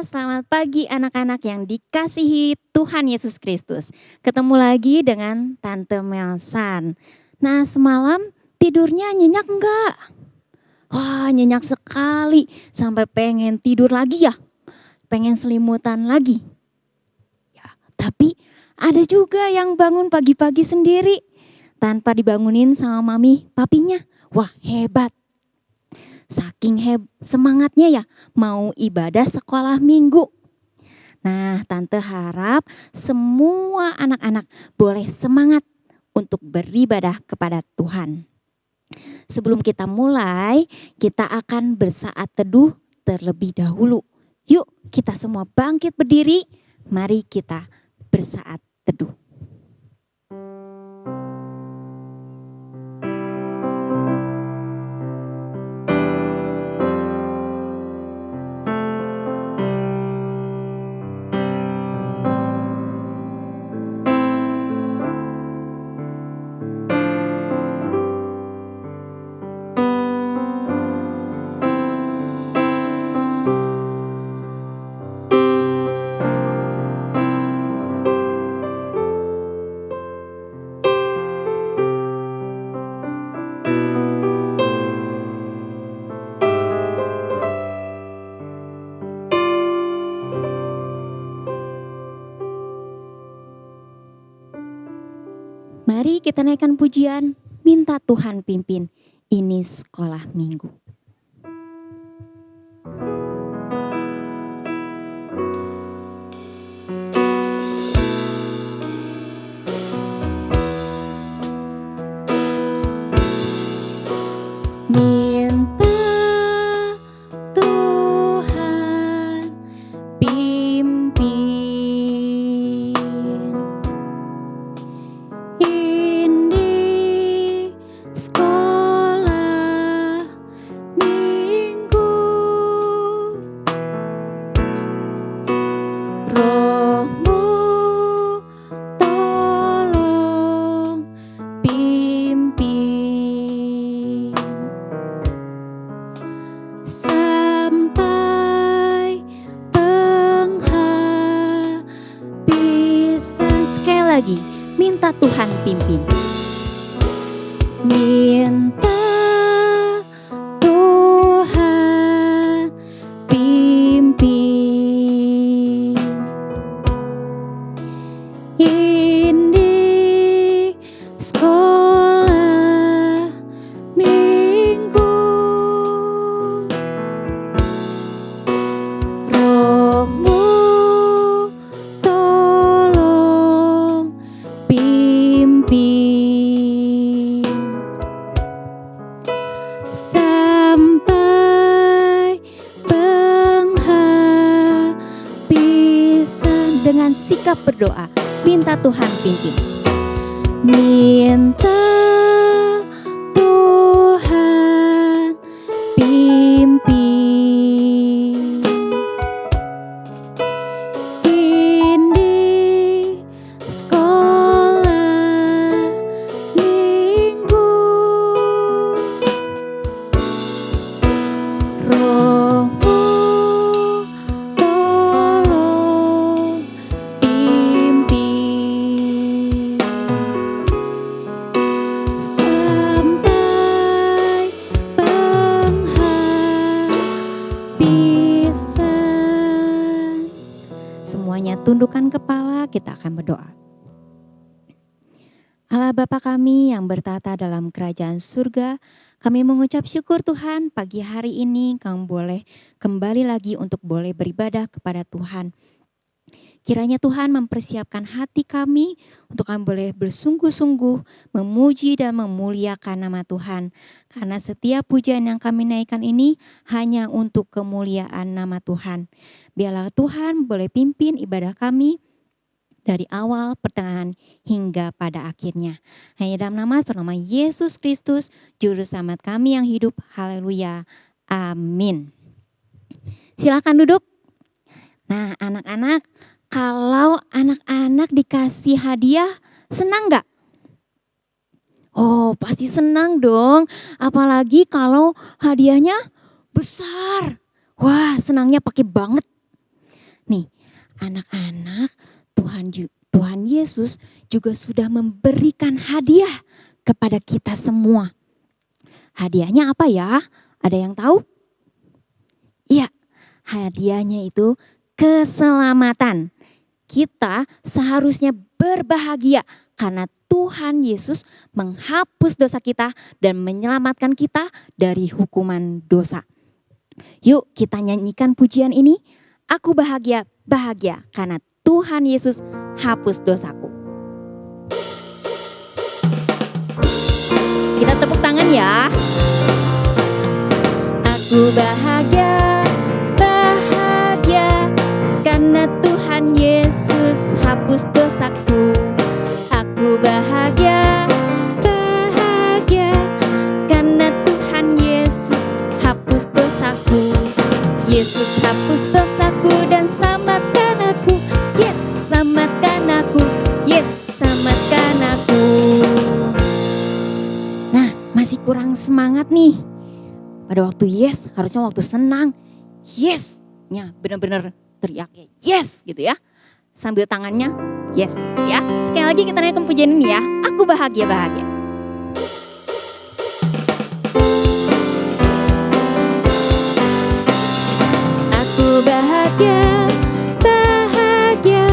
Selamat pagi anak-anak yang dikasihi Tuhan Yesus Kristus. Ketemu lagi dengan Tante Melsan. Nah, semalam tidurnya nyenyak enggak? Wah, nyenyak sekali sampai pengen tidur lagi ya. Pengen selimutan lagi. Ya, tapi ada juga yang bangun pagi-pagi sendiri tanpa dibangunin sama mami papinya. Wah, hebat. Saking semangatnya ya mau ibadah sekolah minggu. Nah, Tante harap semua anak-anak boleh semangat untuk beribadah kepada Tuhan. Sebelum kita mulai, kita akan bersaat teduh terlebih dahulu. Yuk, kita semua bangkit berdiri. Mari kita bersaat teduh. Mari kita naikkan pujian, minta Tuhan pimpin. Ini sekolah minggu. Minta Tuhan pimpin. Ini sekolah minggu. Roh-Mu tolong pimpin. Sampai penghabisan. Sekali lagi, minta Tuhan pimpin. Minta Tuhan pimpin. Ini sekolah minggu. Roh-Mu tolong pimpin. Sampai penghabisan. Dengan sikap berdoa, minta Tuhan pimpin. Minta Tuhan pimpin. Ini sekolah minggu. Roh-Mu tolong pimpin. Sampai penghabisan. Semuanya tundukkan kepala, kita akan berdoa. Allah Bapa kami yang bertata dalam kerajaan surga, kami mengucap syukur Tuhan pagi hari ini kami boleh kembali lagi untuk boleh beribadah kepada Tuhan. Kiranya Tuhan mempersiapkan hati kami untuk kami boleh bersungguh-sungguh memuji dan memuliakan nama Tuhan. Karena setiap pujian yang kami naikkan ini hanya untuk kemuliaan nama Tuhan. Biarlah Tuhan boleh pimpin ibadah kami dari awal, pertengahan, hingga pada akhirnya. Hanya dalam nama Yesus Kristus, Juru Selamat kami yang hidup. Haleluya. Amin. Silakan duduk. Nah, anak-anak, kalau anak-anak dikasih hadiah, senang gak? Oh, pasti senang dong. Apalagi kalau hadiahnya besar. Wah, senangnya pakai banget. Nih, anak-anak, Tuhan Yesus juga sudah memberikan hadiah kepada kita semua. Hadiahnya apa ya? Ada yang tahu? Iya, hadiahnya itu keselamatan. Kita seharusnya berbahagia karena Tuhan Yesus menghapus dosa kita dan menyelamatkan kita dari hukuman dosa. Yuk kita nyanyikan pujian ini. Aku bahagia, bahagia karena Tuhan Yesus hapus dosaku. Kita tepuk tangan ya. Aku bahagia, bahagia karena Tuhan Yesus hapus dosaku. Aku bahagia, bahagia karena Tuhan Yesus hapus dosaku. Yesus hapus dosaku dan selamatkan aku. Yes, selamatkan aku. Yes, selamatkan aku. Nah, masih kurang semangat nih. Pada waktu yes, harusnya waktu senang. Yes-nya benar-benar teriaknya yes gitu ya. Sambil tangannya yes ya. Sekali lagi kita naikkan pujian ini ya. Aku bahagia, bahagia. Aku bahagia, bahagia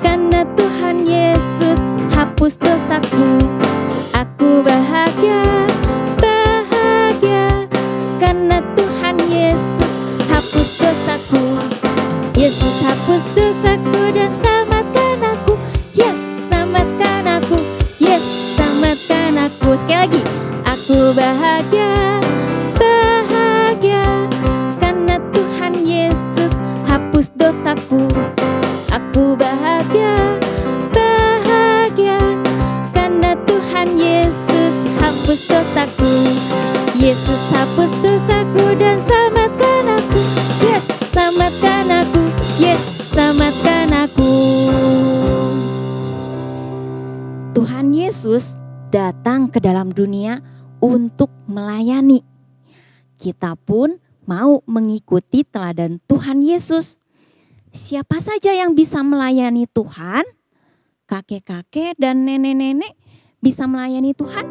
karena Tuhan Yesus hapus dosaku. hapus dosaku dan selamatkan aku. Yes, selamatkan aku. Yes, selamatkan aku. Tuhan Yesus datang ke dalam dunia untuk melayani. Kita pun mau mengikuti teladan Tuhan Yesus. Siapa saja yang bisa melayani Tuhan? Kakek-kakek dan nenek-nenek bisa melayani Tuhan?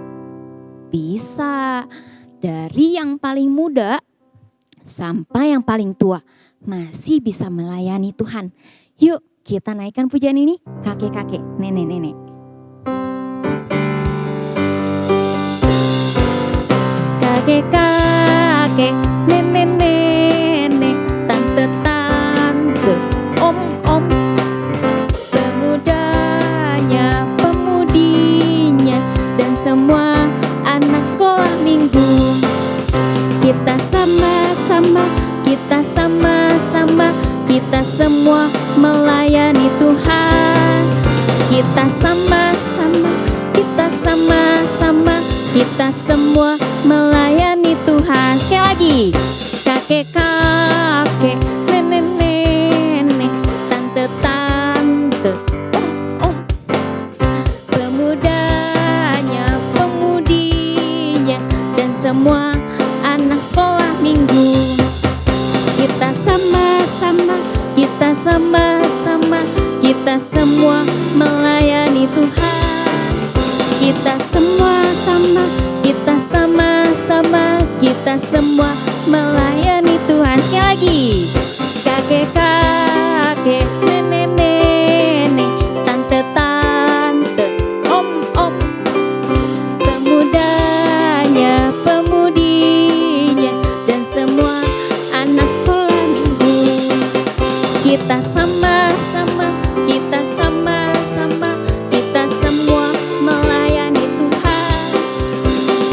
Bisa. Dari yang paling muda sampai yang paling tua masih bisa melayani Tuhan. Yuk kita naikkan pujian ini, kakek-kakek, nenek-nenek. Kakek-kakek, nenek-nenek, tante-tante, om-om, pemudanya, pemudinya, dan semua anak sekolah minggu. Kita sama-sama, kita sama-sama, kita semua melayani Tuhan. Kita sama-sama, kita sama-sama, kita semua melayani Tuhan. Sekali lagi, kakek-kakek, nenek-nenek, tante-tante, om-om, pemudanya, pemudinya, dan semua anak sekolah minggu. Kita sama-sama, kita sama-sama, kita semua melayani Tuhan. Kita sama-sama, kita sama-sama, kita semua melayani Tuhan. Sekali lagi, kakek-kakek, nenek-nenek, tante-tante, om-om, pemudanya, pemudinya, dan semua anak sekolah minggu. Kita sama-sama, kita sama-sama, kita semua melayani Tuhan.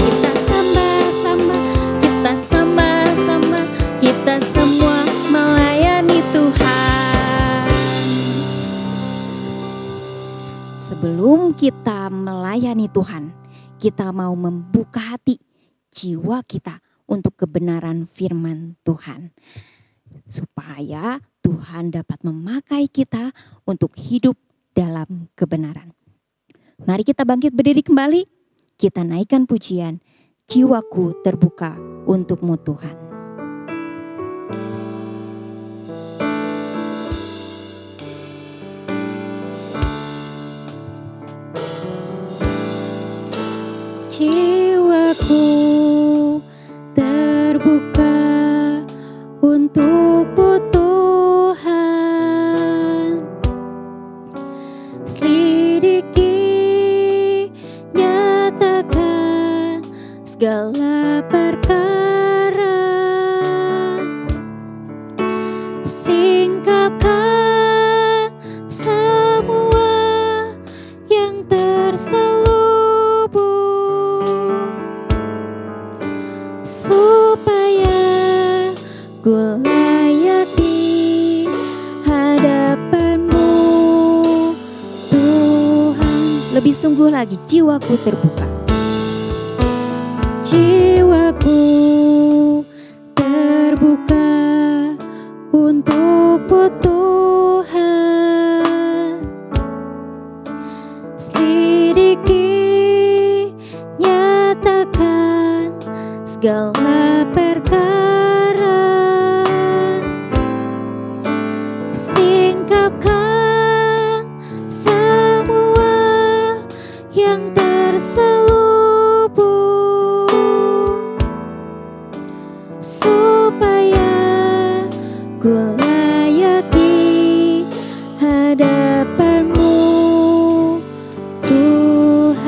Kita sama-sama, kita sama-sama, kita semua melayani Tuhan. Sebelum kita melayani Tuhan, kita mau membuka hati, jiwa kita untuk kebenaran firman Tuhan. Supaya Tuhan dapat memakai kita untuk hidup dalam kebenaran. Mari kita bangkit berdiri kembali, kita naikkan pujian, jiwaku terbuka untuk-Mu Tuhan. Jiwaku terbuka untuk-Mu Tuhan. Selidiki, nyatakan segala perkara. Singkapkan semua yang terselubung, supaya ku layak di hadapan-Mu Tuhan. Lebih sungguh lagi, jiwaku terbuka. Jiwaku terbuka untuk-Mu Tuhan. Selidiki, nyatakan segala perkara. Singkapkan semua yang terselubung, supaya ku layak di hadapan-Mu Tuhan.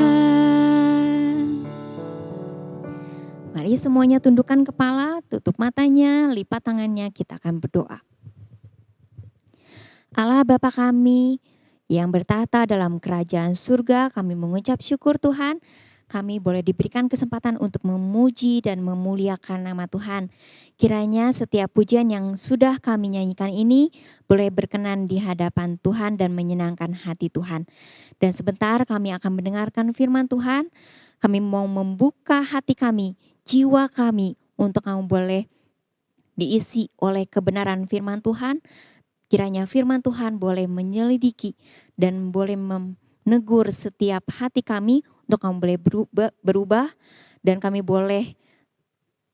Mari semuanya tundukkan kepala, tutup matanya, lipat tangannya, kita akan berdoa. Allah Bapa kami yang bertahta dalam kerajaan surga, kami mengucap syukur Tuhan, kami boleh diberikan kesempatan untuk memuji dan memuliakan nama Tuhan. Kiranya setiap pujian yang sudah kami nyanyikan ini boleh berkenan di hadapan Tuhan dan menyenangkan hati Tuhan. Dan sebentar kami akan mendengarkan firman Tuhan, kami mau membuka hati kami, jiwa kami untuk kamu boleh diisi oleh kebenaran firman Tuhan. Kiranya firman Tuhan boleh menyelidiki dan boleh menegur setiap hati kami untuk kamu boleh berubah dan kami boleh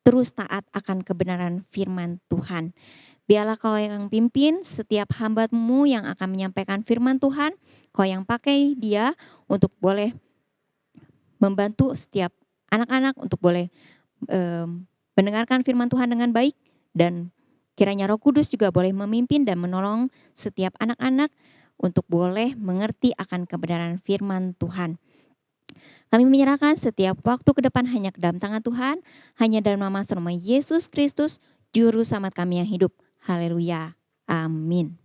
terus taat akan kebenaran firman Tuhan. Biarlah kau yang pimpin setiap hamba-Mu yang akan menyampaikan firman Tuhan, kau yang pakai dia untuk boleh membantu setiap anak-anak untuk boleh mendengarkan firman Tuhan dengan baik, dan kiranya Roh Kudus juga boleh memimpin dan menolong setiap anak-anak untuk boleh mengerti akan kebenaran firman Tuhan. Kami menyerahkan setiap waktu ke depan hanya ke dalam tangan Tuhan, hanya dalam nama Yesus Kristus, Juru Selamat kami yang hidup. Haleluya. Amin.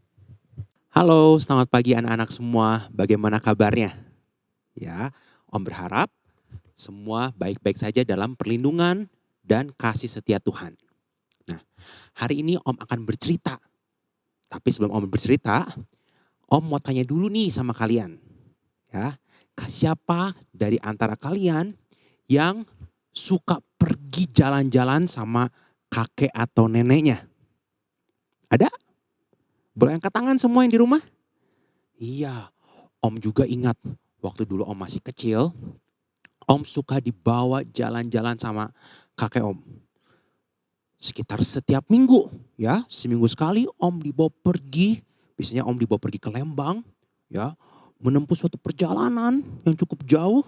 Halo, selamat pagi anak-anak semua. Bagaimana kabarnya? Ya, Om berharap semua baik-baik saja dalam perlindungan dan kasih setia Tuhan. Nah, hari ini Om akan bercerita. Tapi sebelum Om bercerita, Om mau tanya dulu nih sama kalian. Ya, siapa dari antara kalian yang suka pergi jalan-jalan sama kakek atau neneknya? Ada? Boleh angkat tangan semua yang di rumah? Iya, Om juga ingat waktu dulu Om masih kecil, Om suka dibawa jalan-jalan sama kakek Om. Sekitar setiap minggu, ya, seminggu sekali Om dibawa pergi, biasanya Om dibawa pergi ke Lembang, ya, menempuh suatu perjalanan yang cukup jauh,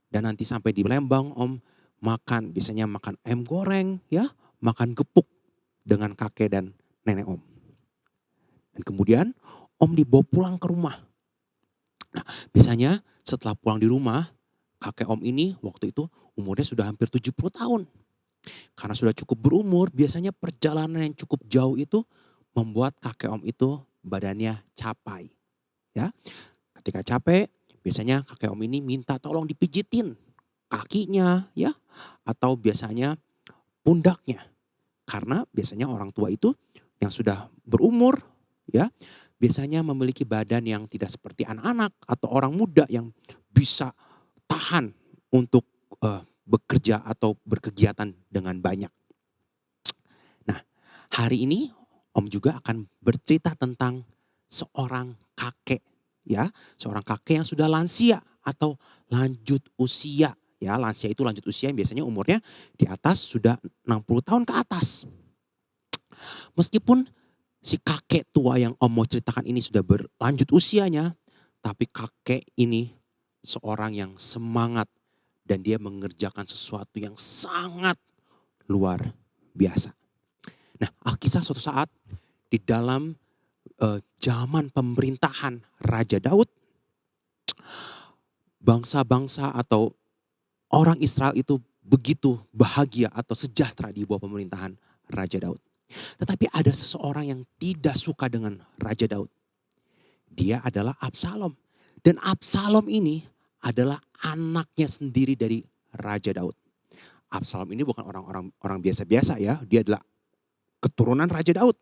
dan nanti sampai di Lembang Om makan, biasanya makan ayam goreng, ya, makan gepuk dengan kakek dan nenek Om. Dan kemudian Om dibawa pulang ke rumah. Nah, biasanya setelah pulang di rumah, kakek Om ini waktu itu umurnya sudah hampir 70 tahun. Karena sudah cukup berumur, biasanya perjalanan yang cukup jauh itu membuat kakek Om itu badannya capai. Ya, ketika capek, biasanya kakek Om ini minta tolong dipijitin kakinya, ya, atau biasanya pundaknya. Karena biasanya orang tua itu yang sudah berumur, ya, biasanya memiliki badan yang tidak seperti anak-anak atau orang muda yang bisa tahan untuk bekerja atau berkegiatan dengan banyak. Nah, hari ini Om juga akan bercerita tentang seorang kakek, ya, seorang kakek yang sudah lansia atau lanjut usia. Ya, lansia itu lanjut usia yang biasanya umurnya di atas sudah 60 tahun ke atas. Meskipun si kakek tua yang Om mau ceritakan ini sudah berlanjut usianya, tapi kakek ini seorang yang semangat dan dia mengerjakan sesuatu yang sangat luar biasa. Nah, Alkisah suatu saat di dalam zaman pemerintahan Raja Daud, bangsa-bangsa atau orang Israel itu begitu bahagia atau sejahtera di bawah pemerintahan Raja Daud. Tetapi ada seseorang yang tidak suka dengan Raja Daud. Dia adalah Absalom. Dan Absalom ini adalah anaknya sendiri dari Raja Daud. Absalom ini bukan orang biasa-biasa ya. Dia adalah keturunan Raja Daud.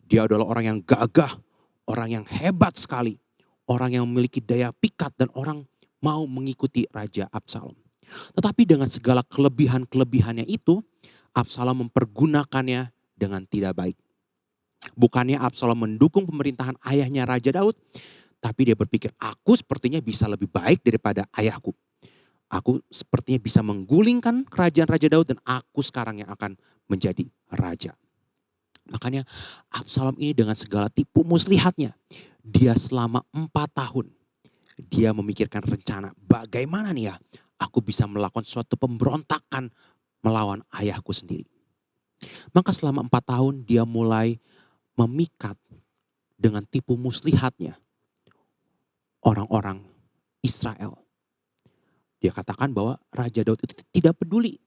Dia adalah orang yang gagah, orang yang hebat sekali. Orang yang memiliki daya pikat dan orang mau mengikuti Raja Absalom. Tetapi dengan segala kelebihan-kelebihannya itu, Absalom mempergunakannya dengan tidak baik. Bukannya Absalom mendukung pemerintahan ayahnya Raja Daud, tapi dia berpikir, aku sepertinya bisa lebih baik daripada ayahku. Aku sepertinya bisa menggulingkan kerajaan Raja Daud dan aku sekarang yang akan menjadi raja. Makanya Absalom ini dengan segala tipu muslihatnya, dia selama 4 tahun, dia memikirkan rencana bagaimana nih ya, aku bisa melakukan suatu pemberontakan melawan ayahku sendiri. Maka selama 4 tahun dia mulai memikat dengan tipu muslihatnya orang-orang Israel. Dia katakan bahwa Raja Daud itu tidak peduli.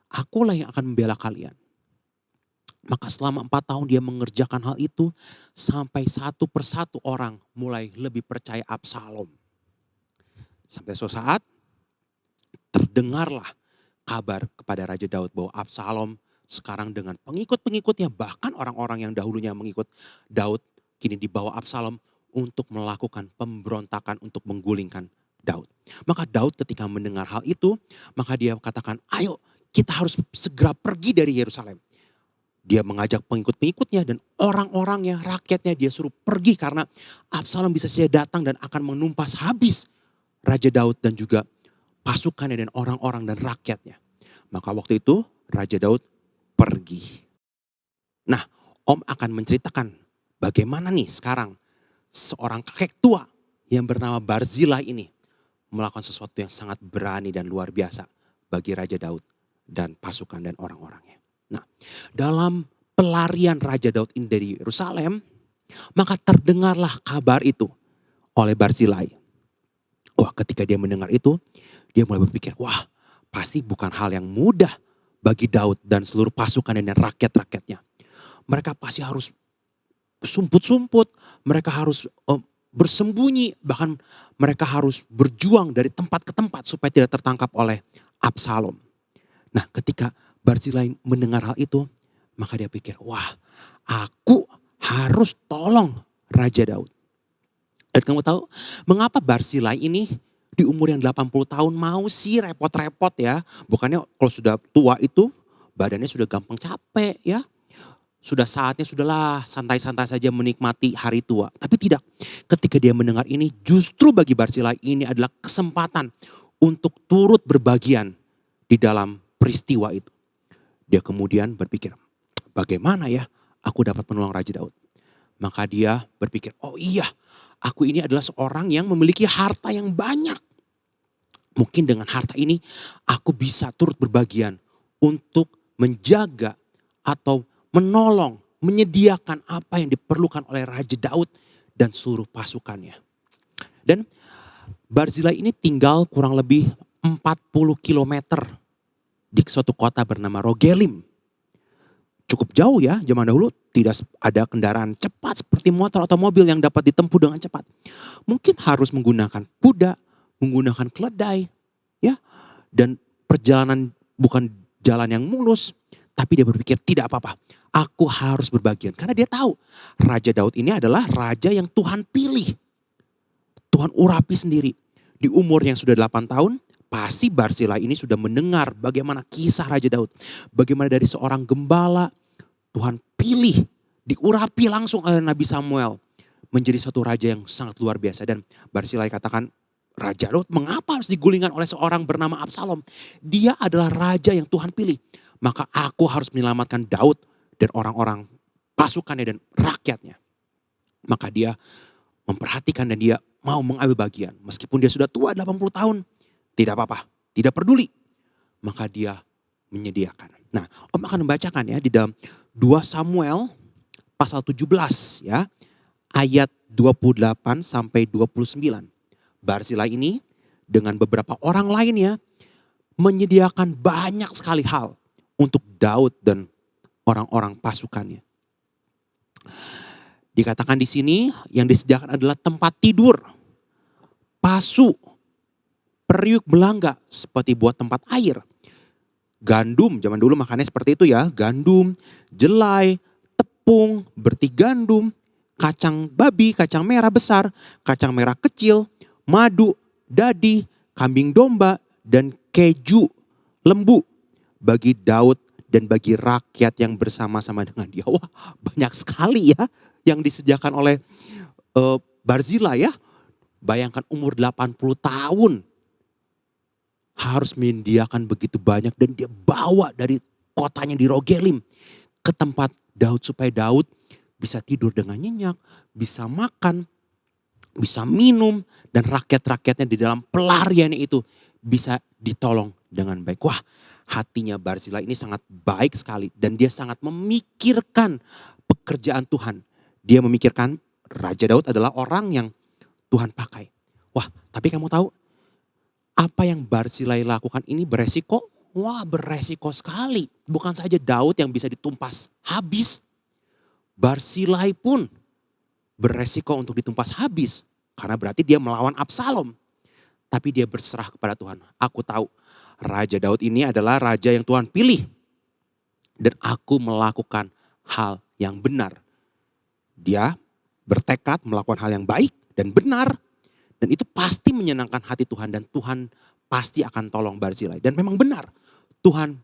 Akulah yang akan membela kalian. Maka selama 4 tahun dia mengerjakan hal itu sampai satu persatu orang mulai lebih percaya Absalom. Sampai suatu saat terdengarlah kabar kepada Raja Daud bahwa Absalom sekarang dengan pengikut-pengikutnya, bahkan orang-orang yang dahulunya mengikut Daud, kini dibawa Absalom untuk melakukan pemberontakan untuk menggulingkan Daud. Maka Daud ketika mendengar hal itu, maka dia katakan, ayo kita harus segera pergi dari Yerusalem. Dia mengajak pengikut-pengikutnya dan orang-orangnya, rakyatnya dia suruh pergi karena Absalom bisa saja datang dan akan menumpas habis Raja Daud dan juga pasukannya dan orang-orang dan rakyatnya. Maka waktu itu Raja Daud pergi. Nah, Om akan menceritakan bagaimana nih sekarang seorang kakek tua yang bernama Barzilai ini melakukan sesuatu yang sangat berani dan luar biasa bagi Raja Daud dan pasukan dan orang-orangnya. Nah, dalam pelarian Raja Daud ini dari Yerusalem, maka terdengarlah kabar itu oleh Barzilai. Wah, ketika dia mendengar itu, dia mulai berpikir, wah, pasti bukan hal yang mudah bagi Daud dan seluruh pasukan dan rakyat-rakyatnya. Mereka pasti harus sumput-sumput, mereka harus bersembunyi, bahkan mereka harus berjuang dari tempat ke tempat supaya tidak tertangkap oleh Absalom. Nah, ketika Barzilai mendengar hal itu, maka dia pikir, wah, aku harus tolong Raja Daud. Dan kamu tahu mengapa Barzilai ini di umur yang 80 tahun mau sih repot-repot ya. Bukannya kalau sudah tua itu badannya sudah gampang capek ya. Sudah saatnya sudahlah santai-santai saja menikmati hari tua. Tapi tidak, ketika dia mendengar ini justru bagi Barzilai ini adalah kesempatan untuk turut berbagian di dalam peristiwa itu. Dia kemudian berpikir, bagaimana ya aku dapat menolong Raja Daud? Maka dia berpikir, oh iya, aku ini adalah seorang yang memiliki harta yang banyak. Mungkin dengan harta ini aku bisa turut berbagian untuk menjaga atau menolong, menyediakan apa yang diperlukan oleh Raja Daud dan seluruh pasukannya. Dan Barzilai ini tinggal kurang lebih 40 kilometer di suatu kota bernama Rogelim. Cukup jauh ya, zaman dahulu tidak ada kendaraan cepat seperti motor atau mobil yang dapat ditempuh dengan cepat. Mungkin harus menggunakan kuda, menggunakan keledai, ya. Dan perjalanan bukan jalan yang mulus, tapi dia berpikir tidak apa-apa, aku harus berbagian. Karena dia tahu Raja Daud ini adalah raja yang Tuhan pilih. Tuhan urapi sendiri. Di umur yang sudah 8 tahun, pasti Barzilai ini sudah mendengar bagaimana kisah Raja Daud. Bagaimana dari seorang gembala, Tuhan pilih, diurapi langsung oleh Nabi Samuel. Menjadi suatu raja yang sangat luar biasa. Dan Barzilai katakan, Raja Daud mengapa harus digulingkan oleh seorang bernama Absalom? Dia adalah raja yang Tuhan pilih. Maka aku harus menyelamatkan Daud dan orang-orang pasukannya dan rakyatnya. Maka dia memperhatikan dan dia mau mengambil bagian. Meskipun dia sudah tua 80 tahun. Tidak apa-apa, tidak peduli. Maka dia menyediakan. Nah, Om akan membacakan ya di dalam 2 Samuel pasal 17 ya. Ayat 28 sampai 29. Barzilai ini dengan beberapa orang lainnya menyediakan banyak sekali hal untuk Daud dan orang-orang pasukannya. Dikatakan di sini yang disediakan adalah tempat tidur, pasu, periuk belangga seperti buat tempat air. Gandum, zaman dulu makannya seperti itu ya. Gandum, jelai, tepung, berti gandum, kacang babi, kacang merah besar, kacang merah kecil, madu, dadi, kambing domba, dan keju lembu. Bagi Daud dan bagi rakyat yang bersama-sama dengan dia. Wah, banyak sekali ya yang disediakan oleh Barzilai ya. Bayangkan umur 80 tahun. Harus menyediakan begitu banyak dan dia bawa dari kotanya di Rogelim ke tempat Daud supaya Daud bisa tidur dengan nyenyak, bisa makan, bisa minum dan rakyat-rakyatnya di dalam pelariannya itu bisa ditolong dengan baik. Wah, hatinya Barzilai ini sangat baik sekali dan dia sangat memikirkan pekerjaan Tuhan. Dia memikirkan Raja Daud adalah orang yang Tuhan pakai. Wah, tapi kamu tahu apa yang Barzilai lakukan ini beresiko? Wah, beresiko sekali. Bukan saja Daud yang bisa ditumpas habis. Barzilai pun beresiko untuk ditumpas habis. Karena berarti dia melawan Absalom. Tapi dia berserah kepada Tuhan. Aku tahu Raja Daud ini adalah raja yang Tuhan pilih. Dan aku melakukan hal yang benar. Dia bertekad melakukan hal yang baik dan benar. Dan itu pasti menyenangkan hati Tuhan dan Tuhan pasti akan tolong Barzilai. Dan memang benar, Tuhan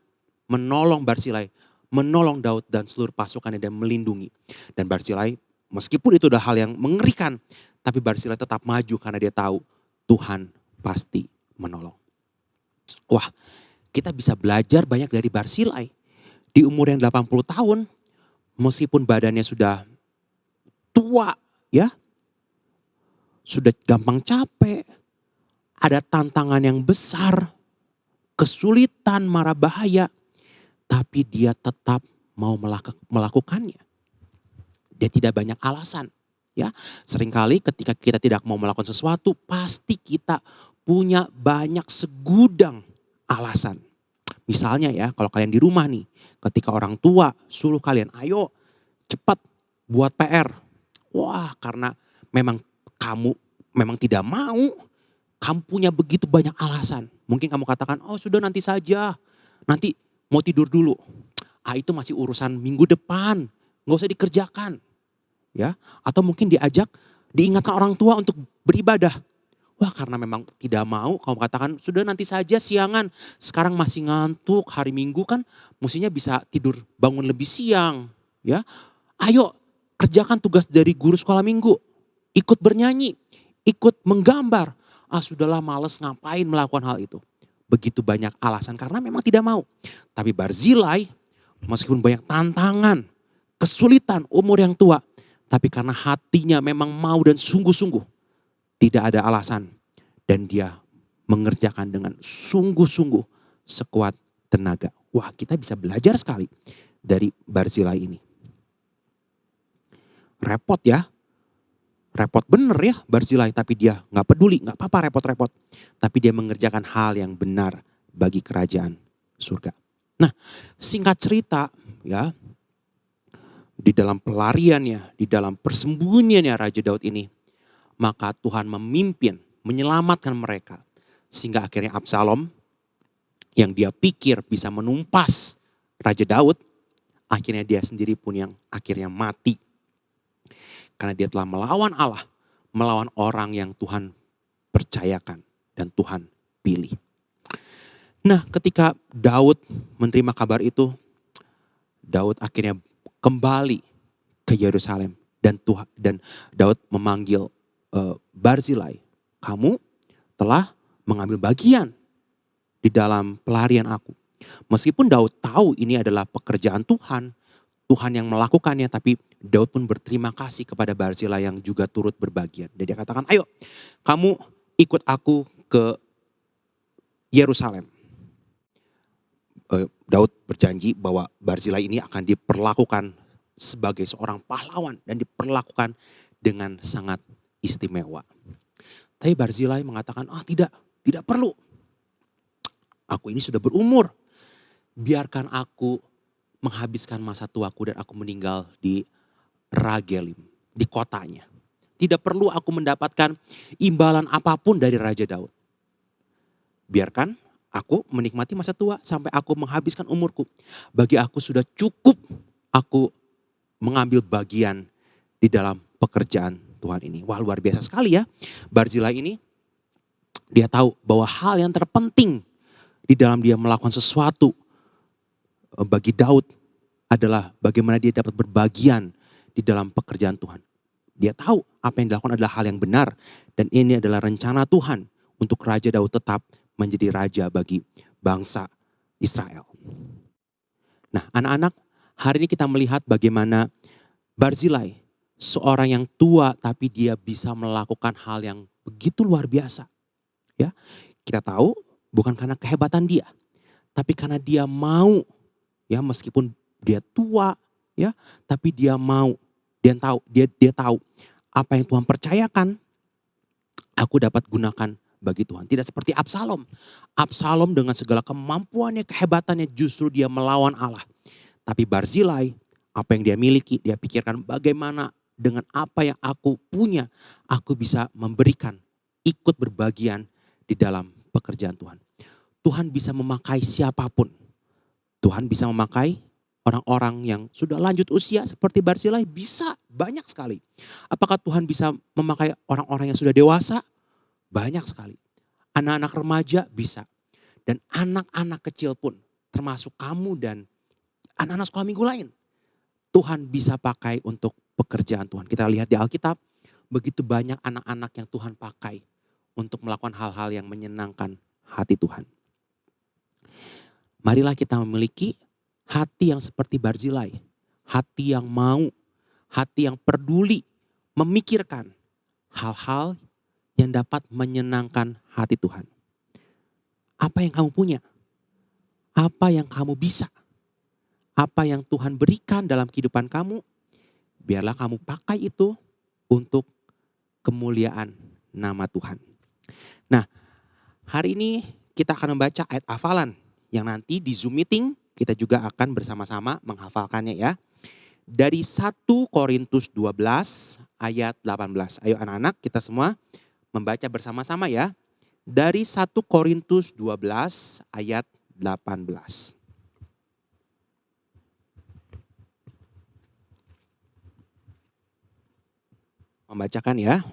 menolong Barzilai, menolong Daud dan seluruh pasukannya dan melindungi. Dan Barzilai meskipun itu adalah hal yang mengerikan, tapi Barzilai tetap maju karena dia tahu Tuhan pasti menolong. Wah, kita bisa belajar banyak dari Barzilai. Di umur yang 80 tahun, meskipun badannya sudah tua, ya, sudah gampang capek, ada tantangan yang besar, kesulitan, mara bahaya, tapi dia tetap mau melakukannya. Dia tidak banyak alasan. Ya, seringkali ketika kita tidak mau melakukan sesuatu, pasti kita punya banyak segudang alasan. Misalnya ya, kalau kalian di rumah nih, ketika orang tua suruh kalian, ayo cepat buat PR. Wah, karena memang kamu memang tidak mau, kamu punya begitu banyak alasan. Mungkin kamu katakan, oh sudah nanti saja, nanti mau tidur dulu. Itu masih urusan minggu depan, nggak usah dikerjakan. Ya, atau mungkin diingatkan orang tua untuk beribadah. Wah, karena memang tidak mau, kamu katakan sudah nanti saja siangan. Sekarang masih ngantuk, hari Minggu kan mestinya bisa tidur bangun lebih siang. Ya, ayo kerjakan tugas dari guru sekolah minggu. Ikut bernyanyi, ikut menggambar. Sudahlah, males, ngapain melakukan hal itu. Begitu banyak alasan karena memang tidak mau. Tapi Barzilai meskipun banyak tantangan, kesulitan, umur yang tua, tapi karena hatinya memang mau dan sungguh-sungguh, tidak ada alasan. Dan dia mengerjakan dengan sungguh-sungguh sekuat tenaga. Wah, kita bisa belajar sekali dari Barzilai ini. Repot ya. Repot bener ya Barzilai, tapi dia gak peduli, gak apa-apa repot-repot. Tapi dia mengerjakan hal yang benar bagi kerajaan surga. Nah, singkat cerita ya, di dalam pelariannya, di dalam persembunyiannya Raja Daud ini, maka Tuhan memimpin, menyelamatkan mereka. Sehingga akhirnya Absalom yang dia pikir bisa menumpas Raja Daud, akhirnya dia sendiri pun yang akhirnya mati. Karena dia telah melawan Allah, melawan orang yang Tuhan percayakan dan Tuhan pilih. Nah, ketika Daud menerima kabar itu, Daud akhirnya kembali ke Yerusalem dan Daud memanggil Barzilai, kamu telah mengambil bagian di dalam pelarian aku. Meskipun Daud tahu ini adalah pekerjaan Tuhan, Tuhan yang melakukannya, tapi Daud pun berterima kasih kepada Barzilai yang juga turut berbagian. Dan dia katakan, ayo kamu ikut aku ke Yerusalem. Daud berjanji bahwa Barzilai ini akan diperlakukan sebagai seorang pahlawan dan diperlakukan dengan sangat istimewa. Tapi Barzilai mengatakan, tidak perlu. Aku ini sudah berumur. Biarkan aku menghabiskan masa tuaku dan aku meninggal di Ragelim, di kotanya. Tidak perlu aku mendapatkan imbalan apapun dari Raja Daud. Biarkan aku menikmati masa tua sampai aku menghabiskan umurku. Bagi aku sudah cukup aku mengambil bagian di dalam pekerjaan Tuhan ini. Wah, luar biasa sekali ya. Barzilai ini, dia tahu bahwa hal yang terpenting di dalam dia melakukan sesuatu bagi Daud adalah bagaimana dia dapat berbagian di dalam pekerjaan Tuhan. Dia tahu apa yang dilakukan adalah hal yang benar. Dan ini adalah rencana Tuhan untuk Raja Daud tetap menjadi raja bagi bangsa Israel. Nah, anak-anak, hari ini kita melihat bagaimana Barzilai, seorang yang tua tapi dia bisa melakukan hal yang begitu luar biasa. Ya, kita tahu bukan karena kehebatan dia, tapi karena dia mau, ya meskipun dia tua, ya, tapi dia mau, dia tahu apa yang Tuhan percayakan, aku dapat gunakan bagi Tuhan. Tidak seperti Absalom. Absalom dengan segala kemampuannya, kehebatannya justru dia melawan Allah. Tapi Barzilai, apa yang dia miliki, dia pikirkan bagaimana dengan apa yang aku punya, aku bisa memberikan, ikut berbagian di dalam pekerjaan Tuhan. Tuhan bisa memakai siapapun. Tuhan bisa memakai orang-orang yang sudah lanjut usia seperti Barzilai, bisa banyak sekali. Apakah Tuhan bisa memakai orang-orang yang sudah dewasa? Banyak sekali. Anak-anak remaja bisa. Dan anak-anak kecil pun termasuk kamu dan anak-anak sekolah minggu lain. Tuhan bisa pakai untuk pekerjaan Tuhan. Kita lihat di Alkitab, begitu banyak anak-anak yang Tuhan pakai untuk melakukan hal-hal yang menyenangkan hati Tuhan. Marilah kita memiliki hati yang seperti Barzilai. Hati yang mau, hati yang peduli, memikirkan hal-hal yang dapat menyenangkan hati Tuhan. Apa yang kamu punya? Apa yang kamu bisa? Apa yang Tuhan berikan dalam kehidupan kamu, biarlah kamu pakai itu untuk kemuliaan nama Tuhan. Nah, hari ini kita akan membaca ayat hafalan yang nanti di Zoom meeting kita juga akan bersama-sama menghafalkannya ya. Dari 1 Korintus 12 ayat 18. Ayo anak-anak kita semua membaca bersama-sama ya. Dari 1 Korintus 12 ayat 18. Membacakan ya.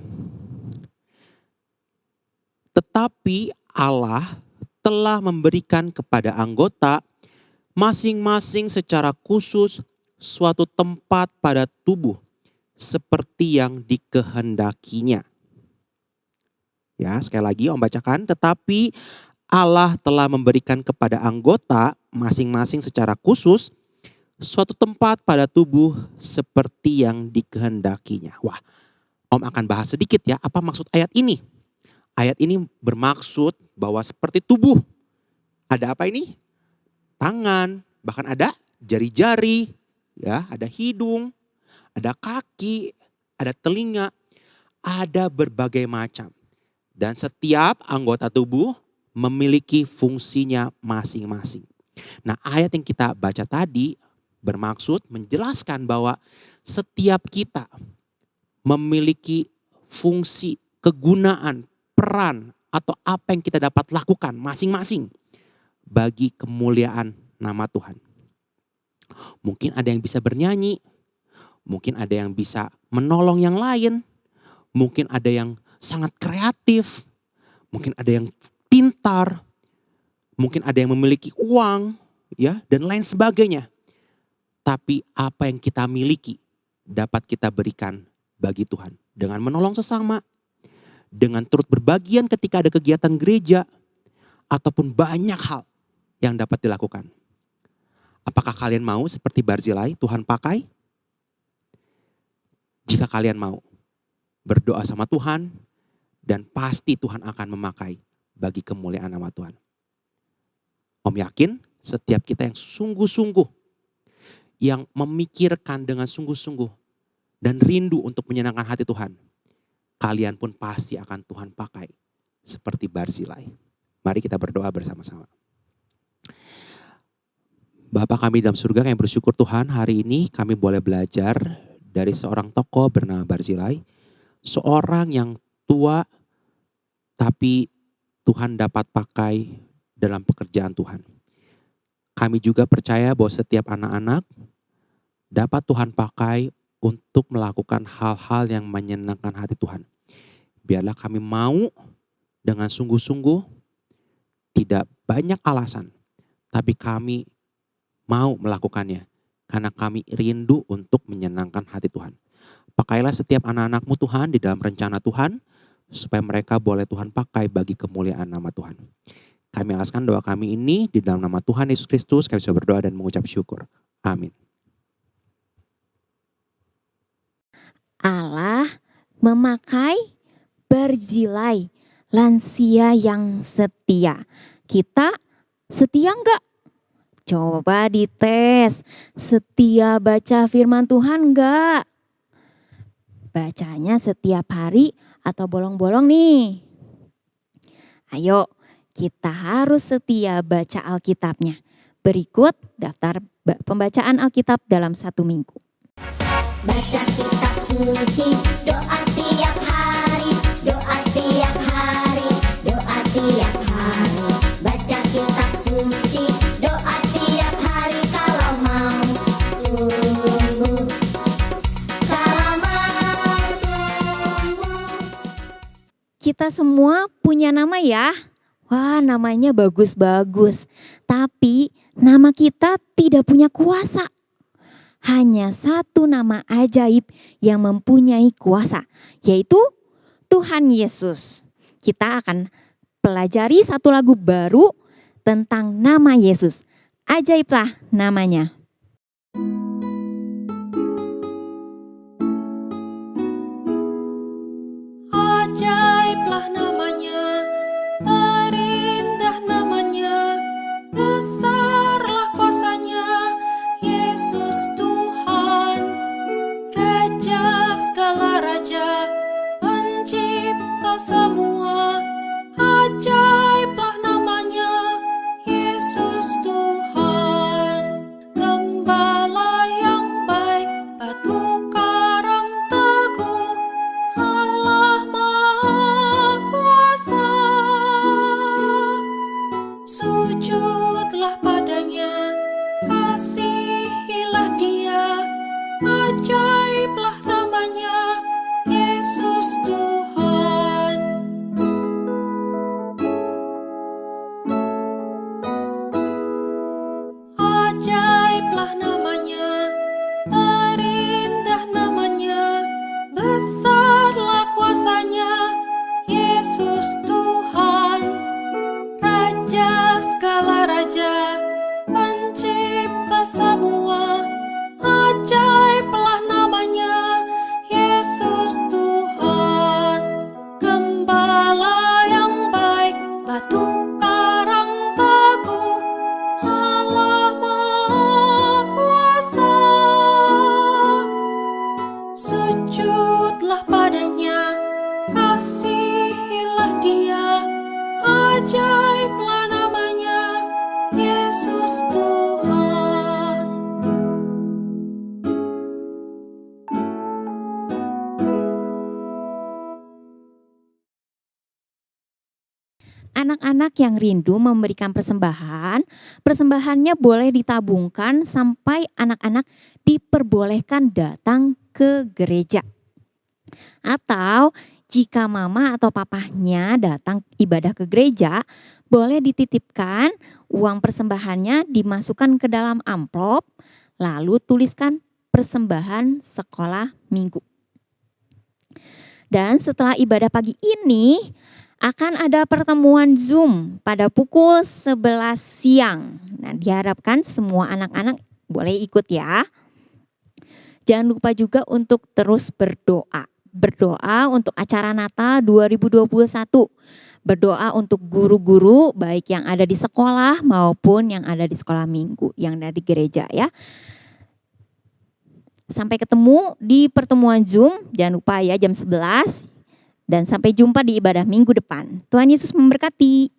Tetapi Allah telah memberikan kepada anggota masing-masing secara khusus suatu tempat pada tubuh seperti yang dikehendakinya. Ya, sekali lagi Om bacakan. Tetapi Allah telah memberikan kepada anggota masing-masing secara khusus suatu tempat pada tubuh seperti yang dikehendakinya. Wah, Om akan bahas sedikit ya, apa maksud ayat ini. Ayat ini bermaksud bahwa seperti tubuh. Ada apa ini? Tangan, bahkan ada jari-jari, ya, ada hidung, ada kaki, ada telinga, ada berbagai macam. Dan setiap anggota tubuh memiliki fungsinya masing-masing. Nah, ayat yang kita baca tadi bermaksud menjelaskan bahwa setiap kita memiliki fungsi, kegunaan, peran, atau apa yang kita dapat lakukan masing-masing bagi kemuliaan nama Tuhan. Mungkin ada yang bisa bernyanyi, mungkin ada yang bisa menolong yang lain, mungkin ada yang sangat kreatif, mungkin ada yang pintar, mungkin ada yang memiliki uang, ya, dan lain sebagainya. Tapi apa yang kita miliki dapat kita berikan bagi Tuhan dengan menolong sesama, dengan turut berbagian ketika ada kegiatan gereja, ataupun banyak hal yang dapat dilakukan. Apakah kalian mau seperti Barzilai Tuhan pakai? Jika kalian mau, berdoa sama Tuhan, dan pasti Tuhan akan memakai bagi kemuliaan nama Tuhan. Om yakin setiap kita yang sungguh-sungguh, yang memikirkan dengan sungguh-sungguh, dan rindu untuk menyenangkan hati Tuhan, kalian pun pasti akan Tuhan pakai seperti Barzilai. Mari kita berdoa bersama-sama. Bapa kami dalam surga, kami bersyukur Tuhan hari ini kami boleh belajar dari seorang tokoh bernama Barzilai. Seorang yang tua tapi Tuhan dapat pakai dalam pekerjaan Tuhan. Kami juga percaya bahwa setiap anak-anak dapat Tuhan pakai untuk melakukan hal-hal yang menyenangkan hati Tuhan. Biarlah kami mau dengan sungguh-sungguh, tidak banyak alasan, tapi kami mau melakukannya karena kami rindu untuk menyenangkan hati Tuhan. Pakailah setiap anak-anak-Mu Tuhan di dalam rencana Tuhan, supaya mereka boleh Tuhan pakai bagi kemuliaan nama Tuhan. Kami alaskan doa kami ini di dalam nama Tuhan Yesus Kristus, kami bisa berdoa dan mengucap syukur. Amin. Allah memakai Barzilai, lansia yang setia. Kita setia enggak? Coba dites, setia baca firman Tuhan enggak? Bacanya setiap hari atau bolong-bolong nih? Ayo, kita harus setia baca Alkitabnya. Berikut daftar pembacaan Alkitab dalam 1 minggu. Baca kitab suci, doa tiap hari, doa tiap hari, doa tiap hari. Baca kitab suci, doa tiap hari kalau mau tumbuh, kalau mau tumbuh. Kita semua punya nama ya. Wah, namanya bagus-bagus. Tapi Nama kita tidak punya kuasa. Hanya satu nama ajaib yang mempunyai kuasa, yaitu Tuhan Yesus. Kita akan pelajari satu lagu baru tentang nama Yesus. Ajaiblah namanya. Ajaiblah namanya, terindah namanya, besarlah kuasanya, Yesus Tuhan, Raja segala raja, pencipta semua. Ajaiblah namanya, Yesus Tuhan, Gembala yang baik, batu karang teguh, Allah Maha Kuasa. Sujudlah padanya, kasihilah Dia, ajaiblah namanya, Yesus Tuhan. Ajaiblah namanya, terindah namanya, besarlah kuasanya, Yesus Tuhan, Raja segala raja, pencipta semua. Ajaiblah namanya, Yesus Tuhan, Gembala yang baik, batu karang teguh, Allah Maha Kuasa. Sujudlah padanya, kasihilah Dia, ajaiblah namanya, Yesus Tuhan. Anak-anak yang rindu memberikan persembahan, persembahannya boleh ditabungkan sampai anak-anak diperbolehkan datang ke gereja. Atau jika mama atau papahnya datang ibadah ke gereja, boleh dititipkan uang persembahannya dimasukkan ke dalam amplop, lalu tuliskan persembahan sekolah minggu. Dan setelah ibadah pagi ini, akan ada pertemuan Zoom pada pukul 11 siang. Nah, diharapkan semua anak-anak boleh ikut ya. Jangan lupa juga untuk terus berdoa. Berdoa untuk acara Natal 2021. Berdoa untuk guru-guru baik yang ada di sekolah maupun yang ada di sekolah minggu, yang ada di gereja ya. Sampai ketemu di pertemuan Zoom, jangan lupa ya jam 11. Dan sampai jumpa di ibadah minggu depan. Tuhan Yesus memberkati.